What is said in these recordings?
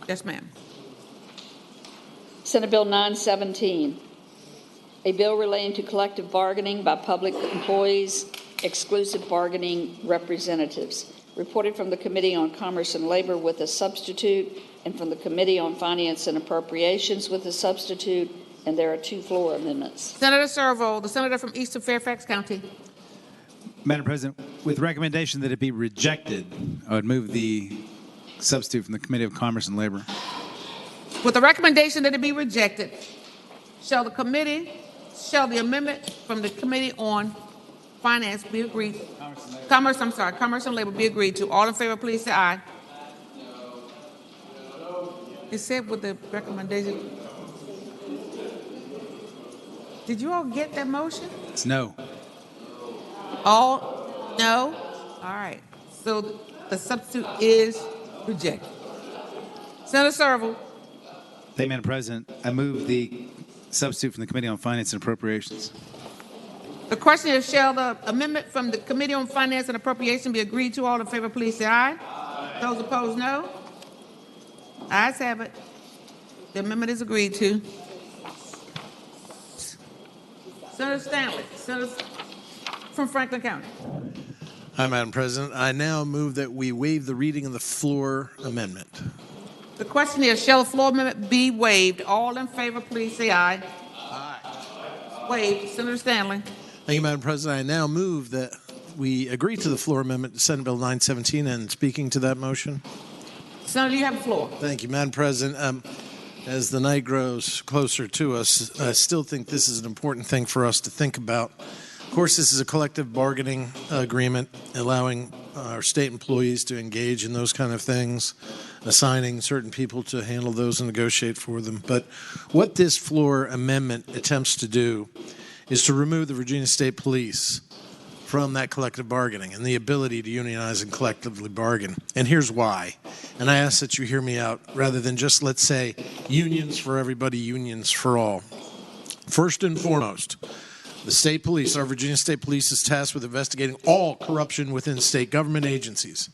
Yes, ma'am. Senate Bill 917, a bill relating to collective bargaining by public employees, exclusive bargaining representatives, reported from the Committee on Commerce and Labor with a substitute, and from the Committee on Finance and Appropriations with a substitute, and there are 2 floor amendments. Senator Servo, the senator from Eastern Fairfax County. Madam President, with recommendation that it be rejected, I would move the substitute from the Committee of Commerce and Labor. With the recommendation that it be rejected, shall the amendment from the Committee on Finance be agreed? Commerce and Labor be agreed to. All in favor, please say aye. It said with the recommendation. Did you all get that motion? It's no. All no? All right. So the substitute is rejected. Senator Servo. Thank you, Madam President. I move the substitute from the Committee on Finance and Appropriations. The question is, shall the amendment from the Committee on Finance and Appropriation be agreed to? All in favor, please say aye. Aye. Those opposed, no. Ayes have it. The amendment is agreed to. Senator Stanley, senator from Franklin County. Hi, Madam President. I now move that we waive the reading of the floor amendment. The question is, shall the floor amendment be waived? All in favor, please say aye. Aye. Waived. Senator Stanley. Thank you, Madam President. I now move that we agree to the floor amendment to Senate Bill 917, and speaking to that motion. Senator, you have the floor. Thank you, Madam President. As the night grows closer to us, I still think this is an important thing for us to think about. Of course, this is a collective bargaining agreement allowing our state employees to engage in those kind of things, assigning certain people to handle those and negotiate for them. But what this floor amendment attempts to do is to remove the Virginia State Police from that collective bargaining and the ability to unionize and collectively bargain. And here's why. And I ask that you hear me out rather than just, let's say, unions for everybody, unions for all. First and foremost, the state police, our Virginia State Police, is tasked with investigating all corruption within state government agencies.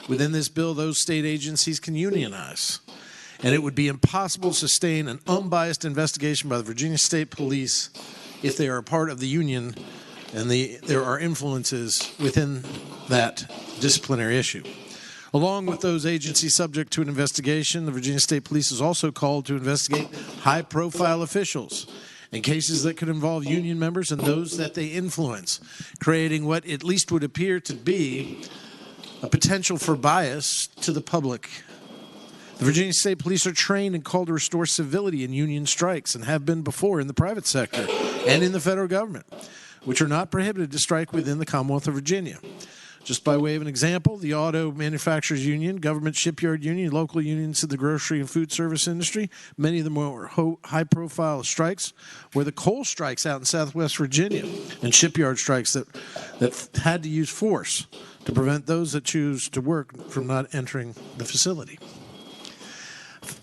Within this bill, those state agencies can unionize. And it would be impossible to sustain an unbiased investigation by the Virginia State Police if they are a part of the union and there are influences within that disciplinary issue. Along with those agencies subject to an investigation, the Virginia State Police is also called to investigate high-profile officials in cases that could involve union members and those that they influence, creating what at least would appear to be a potential for bias to the public. The Virginia State Police are trained and called to restore civility in union strikes and have been before in the private sector and in the federal government, which are not prohibited to strike within the Commonwealth of Virginia. Just by way of an example, the Auto Manufacturers Union, Government Shipyard Union, local unions in the grocery and food service industry, many of them were high-profile strikes, were the coal strikes out in Southwest Virginia and shipyard strikes that had to use force to prevent those that choose to work from not entering the facility.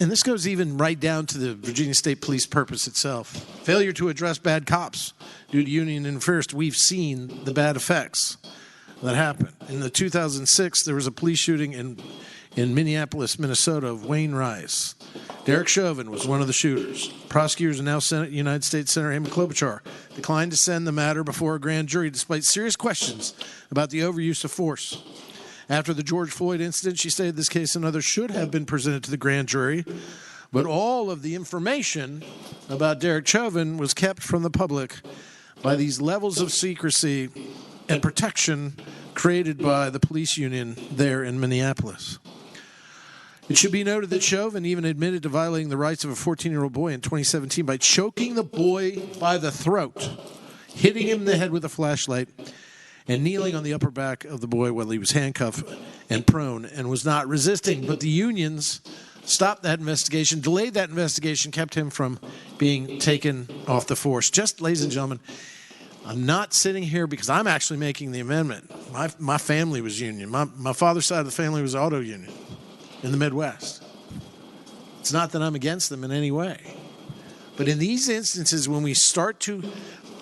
And this goes even right down to the Virginia State Police purpose itself. Failure to address bad cops due to union interference. We've seen the bad effects that happened. In the 2006, there was a police shooting in Minneapolis, Minnesota, of Wayne Rice. Derek Chauvin was one of the shooters. Prosecutors and now United States Senator Amy Klobuchar declined to send the matter before a grand jury despite serious questions about the overuse of force. After the George Floyd incident, she stated this case and others should have been presented to the grand jury, but all of the information about Derek Chauvin was kept from the public by these levels of secrecy and protection created by the police union there in Minneapolis. It should be noted that Chauvin even admitted to violating the rights of a 14-year-old boy in 2017 by choking the boy by the throat, hitting him in the head with a flashlight, and kneeling on the upper back of the boy while he was handcuffed and prone and was not resisting. But the unions stopped that investigation, delayed that investigation, kept him from being taken off the force. Just, ladies and gentlemen, I'm not sitting here because I'm actually making the amendment. My family was union. My father's side of the family was auto union in the Midwest. It's not that I'm against them in any way. But in these instances, when we start to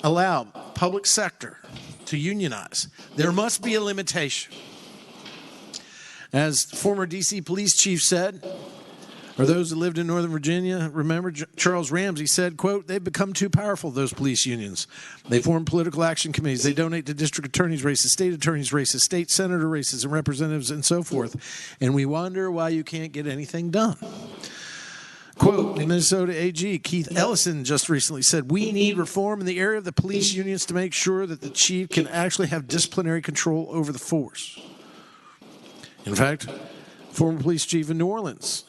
allow public sector to unionize, there must be a limitation. As former D.C. police chief said, Or those that lived in Northern Virginia, remember Charles Ramsey said, quote, "They've become too powerful, those police unions. They form political action committees. They donate to district attorneys' races, state attorneys' races, state senator races, and representatives, and so forth. And we wonder why you can't get anything done." Quote, the Minnesota AG, Keith Ellison, just recently said, "We need reform in the area of the police unions to make sure that the chief can actually have disciplinary control over the force." In fact, former police chief in New Orleans,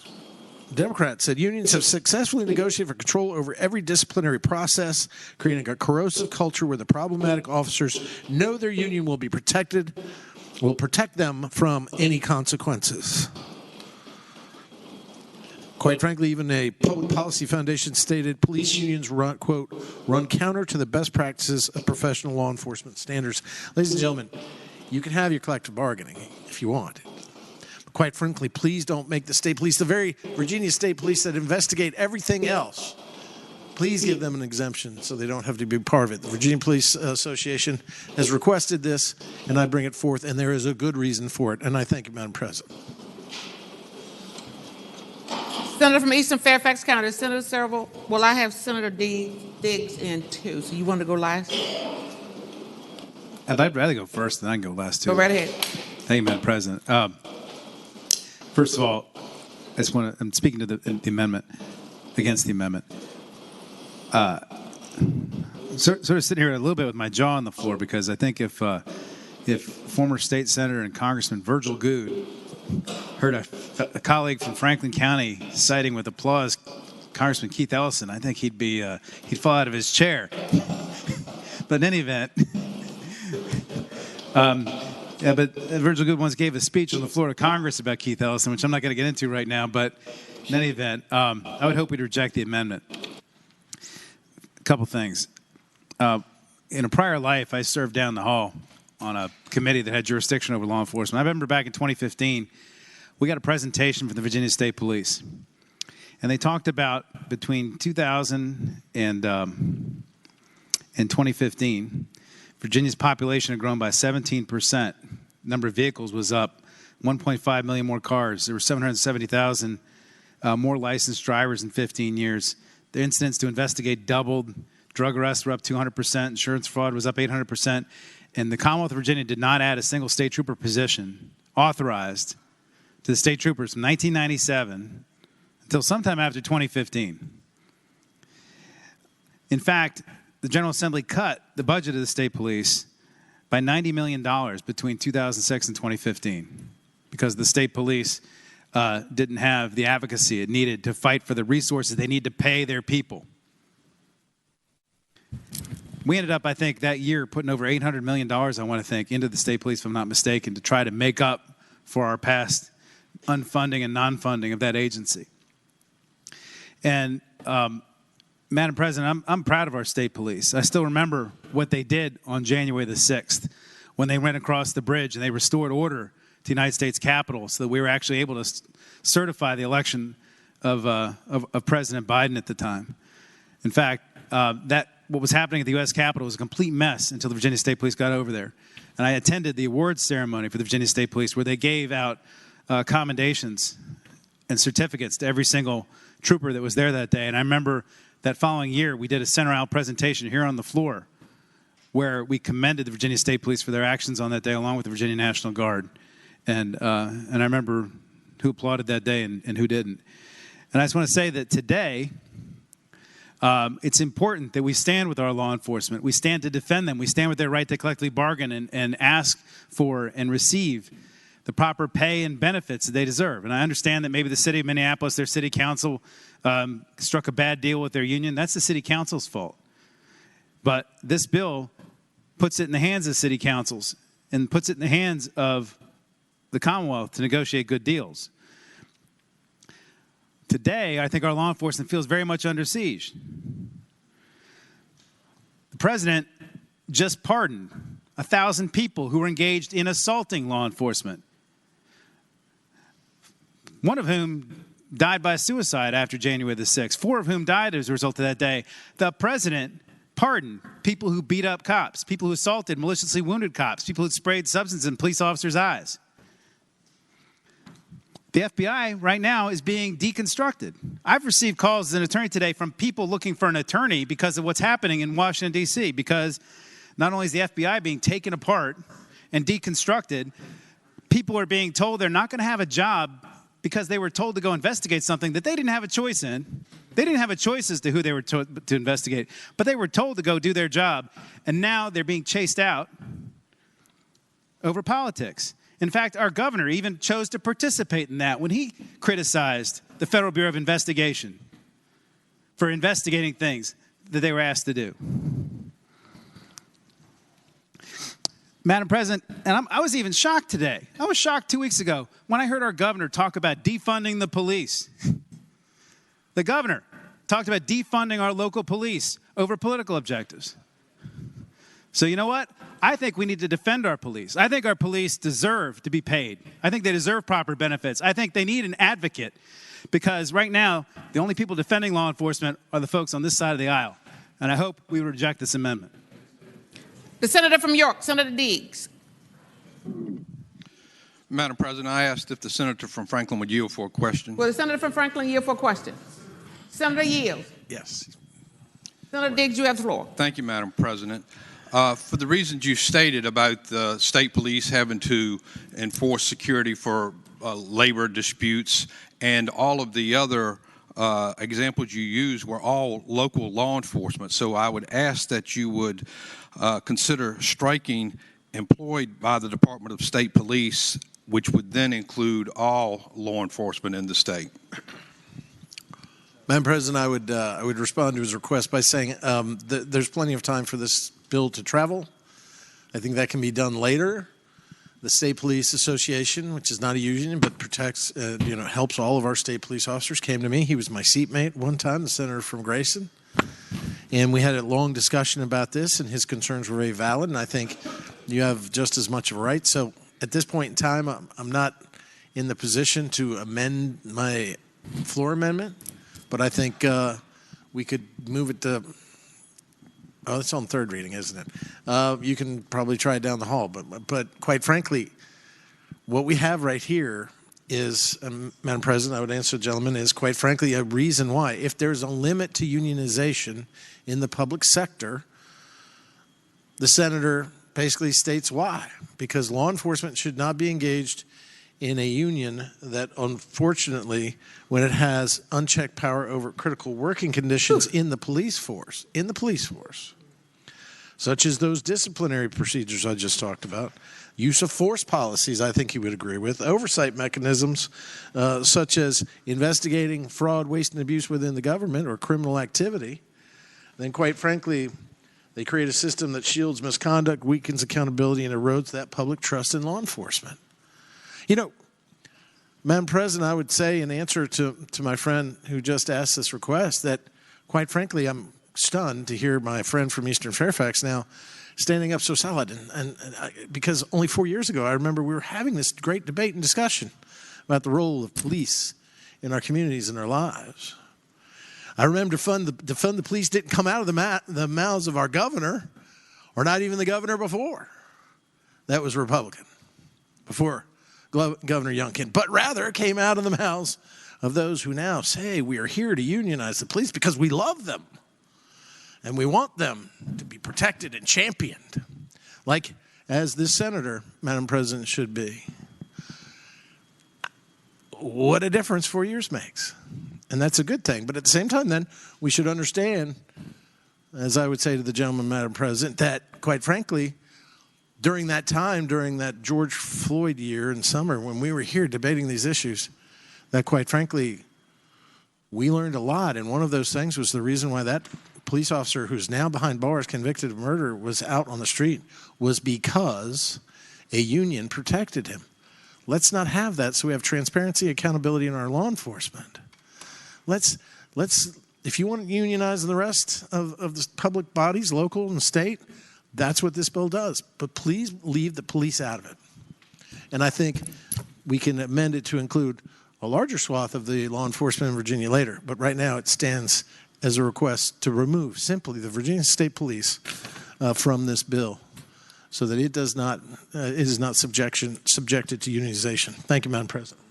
Democrat, said unions have successfully negotiated for control over every disciplinary process, creating a corrosive culture where the problematic officers know their union will be protected, will protect them from any consequences. Quite frankly, even a public policy foundation stated police unions run, quote, "run counter to the best practices of professional law enforcement standards." Ladies and gentlemen, you can have your collective bargaining if you want. But quite frankly, please don't make the state police, the very Virginia State Police that investigate everything else, please give them an exemption so they don't have to be part of it. The Virginia Police Association has requested this, and I bring it forth, and there is a good reason for it. And I thank you, Madam President. Senator from Eastern Fairfax County, Senator Serval. Well, I have Senator Diggs in too, so you want to go last? I'd rather go first, then I can go last, too. Go right ahead. Thank you, Madam President. First of all, I just want to, I'm speaking to the amendment, against the amendment. Sort of sitting here a little bit with my jaw on the floor, because I think if former state senator and Congressman Virgil Goode heard a colleague from Franklin County citing with applause Congressman Keith Ellison, I think he'd fall out of his chair. But in any event, but Virgil Goode once gave a speech on the floor of Congress about Keith Ellison, which I'm not going to get into right now. But in any event, I would hope we'd reject the amendment. A couple things. In a prior life, I served down the hall on a committee that had jurisdiction over law enforcement. I remember back in 2015, we got a presentation from the Virginia State Police. And they talked about between 2000 and 2015, Virginia's population had grown by 17%. Number of vehicles was up, 1.5 million more cars. There were 770,000 more licensed drivers in 15 years. The incidents to investigate doubled. Drug arrests were up 200%. Insurance fraud was up 800%. And the Commonwealth of Virginia did not add a single state trooper position authorized to the state troopers from 1997 until sometime after 2015. In fact, the General Assembly cut the budget of the state police by $90 million between 2006 and 2015 because the state police didn't have the advocacy it needed to fight for the resources they need to pay their people. We ended up, I think, that year putting over $800 million, I want to think, into the state police, if I'm not mistaken, to try to make up for our past unfunding and non-funding of that agency. And, Madam President, I'm proud of our state police. I still remember what they did on January the 6th when they went across the bridge and they restored order to the United States Capitol so that we were actually able to certify the election of President Biden at the time. In fact, what was happening at the U.S. Capitol was a complete mess until the Virginia State Police got over there. And I attended the awards ceremony for the Virginia State Police where they gave out commendations and certificates to every single trooper that was there that day. And I remember that following year, we did a center aisle presentation here on the floor where we commended the Virginia State Police for their actions on that day along with the Virginia National Guard. And I remember who applauded that day and who didn't. And I just want to say that today, it's important that we stand with our law enforcement. We stand to defend them. We stand with their right to collectively bargain and ask for and receive the proper pay and benefits that they deserve. And I understand that maybe the city of Minneapolis, their city council, struck a bad deal with their union. That's the city council's fault. But this bill puts it in the hands of city councils and puts it in the hands of the Commonwealth to negotiate good deals. Today, I think our law enforcement feels very much under siege. The president just pardoned 1,000 people who were engaged in assaulting law enforcement, one of whom died by suicide after January the 6th, 4 of whom died as a result of that day. The president pardoned people who beat up cops, people who assaulted, maliciously wounded cops, people who sprayed substance in police officers' eyes. The FBI right now is being deconstructed. I've received calls as an attorney today from people looking for an attorney because of what's happening in Washington, D.C., because not only is the FBI being taken apart and deconstructed, people are being told they're not going to have a job because they were told to go investigate something that they didn't have a choice in. They didn't have a choice as to who they were to investigate, but they were told to go do their job, and now they're being chased out over politics. In fact, our governor even chose to participate in that when he criticized the Federal Bureau of Investigation for investigating things that they were asked to do. Madam President, and I was even shocked today. I was shocked 2 weeks ago when I heard our governor talk about defunding the police. The governor talked about defunding our local police over political objectives. So you know what? I think we need to defend our police. I think our police deserve to be paid. I think they deserve proper benefits. I think they need an advocate because right now, the only people defending law enforcement are the folks on this side of the aisle. And I hope we reject this amendment. The senator from York, Senator Diggs. Madam President, I asked if the senator from Franklin would yield for a question. Will the senator from Franklin yield for a question? Senator yields. Yes. Senator Diggs, you have the floor. Thank you, Madam President. For the reasons you stated about the state police having to enforce security for labor disputes and all of the other examples you used were all local law enforcement. So I would ask that you would consider striking employed by the Department of State Police, which would then include all law enforcement in the state. Madam President, I would respond to his request by saying there's plenty of time for this bill to travel. I think that can be done later. The State Police Association, which is not a union but protects, helps all of our state police officers, came to me. He was my seatmate one time, the senator from Grayson. And we had a long discussion about this, and his concerns were very valid, and I think you have just as much of a right. So at this point in time, I'm not in the position to amend my floor amendment, but I think we could move it to, it's on third reading, isn't it? You can probably try it down the hall, but quite frankly, what we have right here is, Madam President, I would answer the gentleman, is quite frankly a reason why. If there's a limit to unionization in the public sector, the senator basically states why. Because law enforcement should not be engaged in a union that, unfortunately, when it has unchecked power over critical working conditions in the police force, such as those disciplinary procedures I just talked about, use of force policies, I think you would agree with, oversight mechanisms such as investigating fraud, waste, and abuse within the government or criminal activity, then quite frankly, they create a system that shields misconduct, weakens accountability, and erodes that public trust in law enforcement. You know, Madam President, I would say in answer to my friend who just asked this request that, quite frankly, I'm stunned to hear my friend from Eastern Fairfax now standing up so solid. Because only 4 years ago, I remember we were having this great debate and discussion about the role of police in our communities and our lives. I remember defund the police didn't come out of the mouths of our governor, or not even the governor before. That was Republican, before Governor Youngkin. But rather, it came out of the mouths of those who now say we are here to unionize the police because we love them. And we want them to be protected and championed, like as this senator, Madam President, should be. What a difference 4 years makes. And that's a good thing. But at the same time, then, we should understand, as I would say to the gentleman, Madam President, that, quite frankly, during that time, during that George Floyd year in summer, when we were here debating these issues, that, quite frankly, we learned a lot. And one of those things was the reason why that police officer who's now behind bars convicted of murder was out on the street was because a union protected him. Let's not have that, so we have transparency, accountability in our law enforcement. Let's if you want to unionize the rest of the public bodies, local and state, that's what this bill does. But please leave the police out of it. And I think we can amend it to include a larger swath of the law enforcement in Virginia later. But right now it stands as a request to remove simply the Virginia State Police from this bill so that it is not subjected to unionization. Thank you, Madam President.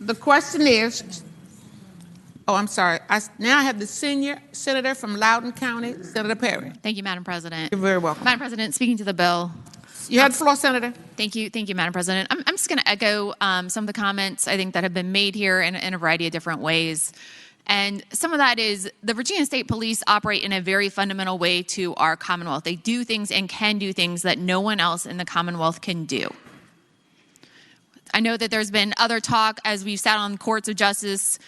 The question is, oh, I'm sorry. Now I have the senior senator from Loudoun County, Senator Perry. Thank you, Madam President. You're very welcome. Madam President, speaking to the bill. You have the floor, Senator. Thank you, Madam President. I'm just going to echo some of the comments I think that have been made here in a variety of different ways. And some of that is the Virginia State Police operate in a very fundamental way to our Commonwealth. They do things and can do things that no one else in the Commonwealth can do. I know that there's been other talk as we've sat on Courts of Justice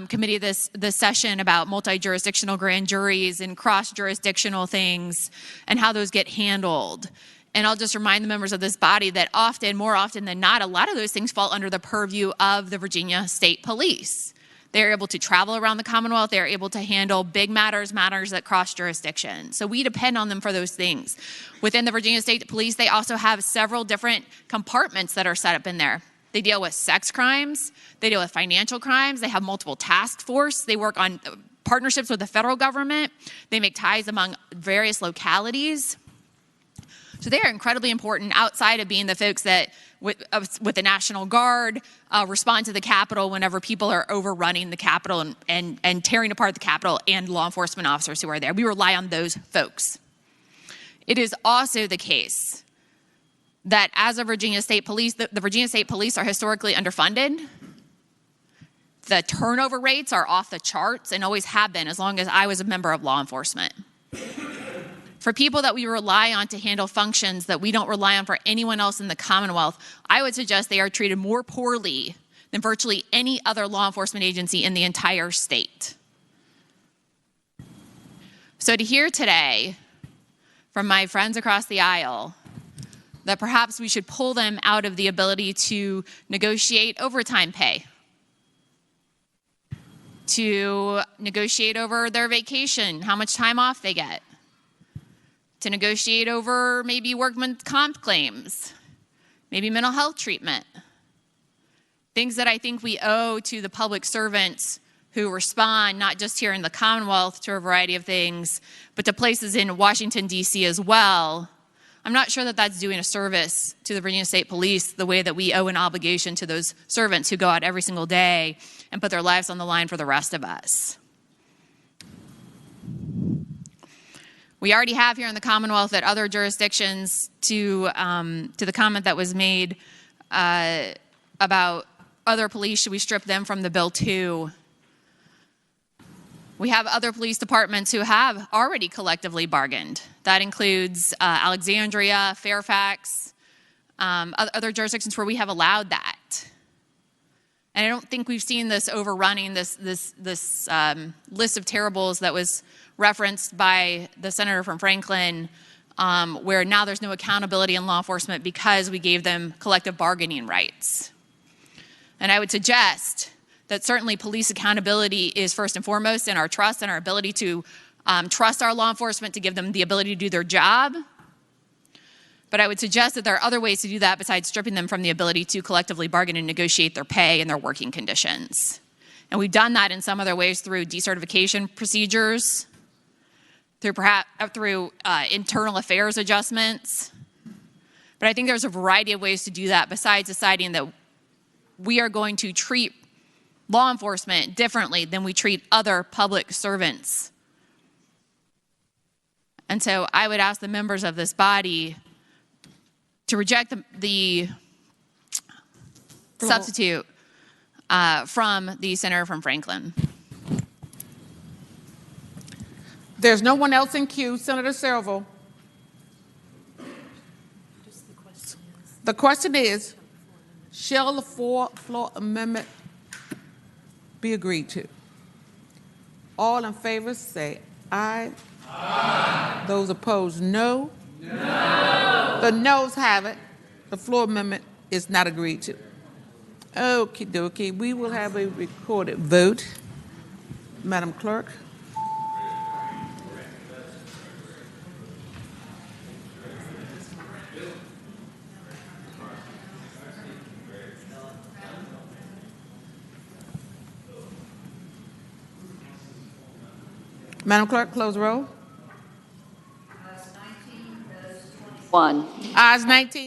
committee this session about multi-jurisdictional grand juries and cross-jurisdictional things and how those get handled. And I'll just remind the members of this body that more often than not, a lot of those things fall under the purview of the Virginia State Police. They're able to travel around the Commonwealth. They're able to handle big matters that cross jurisdiction. So we depend on them for those things. Within the Virginia State Police, they also have several different compartments that are set up in there. They deal with sex crimes. They deal with financial crimes. They have multiple task force. They work on partnerships with the federal government. They make ties among various localities. So they are incredibly important outside of being the folks that, with the National Guard, respond to the Capitol whenever people are overrunning the Capitol and tearing apart the Capitol, and law enforcement officers who are there. We rely on those folks. It is also the case that as a Virginia State Police, the Virginia State Police are historically underfunded. The turnover rates are off the charts and always have been as long as I was a member of law enforcement. For people that we rely on to handle functions that we don't rely on for anyone else in the Commonwealth, I would suggest they are treated more poorly than virtually any other law enforcement agency in the entire state. So to hear today from my friends across the aisle that perhaps we should pull them out of the ability to negotiate overtime pay, to negotiate over their vacation, how much time off they get, to negotiate over maybe workman's comp claims, maybe mental health treatment. Things that I think we owe to the public servants who respond not just here in the Commonwealth to a variety of things, but to places in Washington, D.C. as well. I'm not sure that that's doing a service to the Virginia State Police the way that we owe an obligation to those servants who go out every single day and put their lives on the line for the rest of us. We already have here in the Commonwealth at other jurisdictions, to the comment that was made about other police, should we strip them from the bill too? We have other police departments who have already collectively bargained. That includes Alexandria, Fairfax, other jurisdictions where we have allowed that. And I don't think we've seen this overrunning, this list of terribles that was referenced by the senator from Franklin, where now there's no accountability in law enforcement because we gave them collective bargaining rights. And I would suggest that certainly police accountability is first and foremost in our trust and our ability to trust our law enforcement to give them the ability to do their job. But I would suggest that there are other ways to do that besides stripping them from the ability to collectively bargain and negotiate their pay and their working conditions. And we've done that in some other ways through decertification procedures, through internal affairs adjustments. But I think there's a variety of ways to do that besides deciding that we are going to treat law enforcement differently than we treat other public servants. And so I would ask the members of this body to reject the substitute from the senator from Franklin. There's no one else in queue. Senator Servo. The question is, shall the floor amendment be agreed to? All in favor say aye. Aye. Those opposed, no. No. The noes have it. The floor amendment is not agreed to. Okie dokie. We will have a recorded vote. Madam Clerk. Madam Clerk, close the roll. Ayes 19, noes 21. Ayes 19.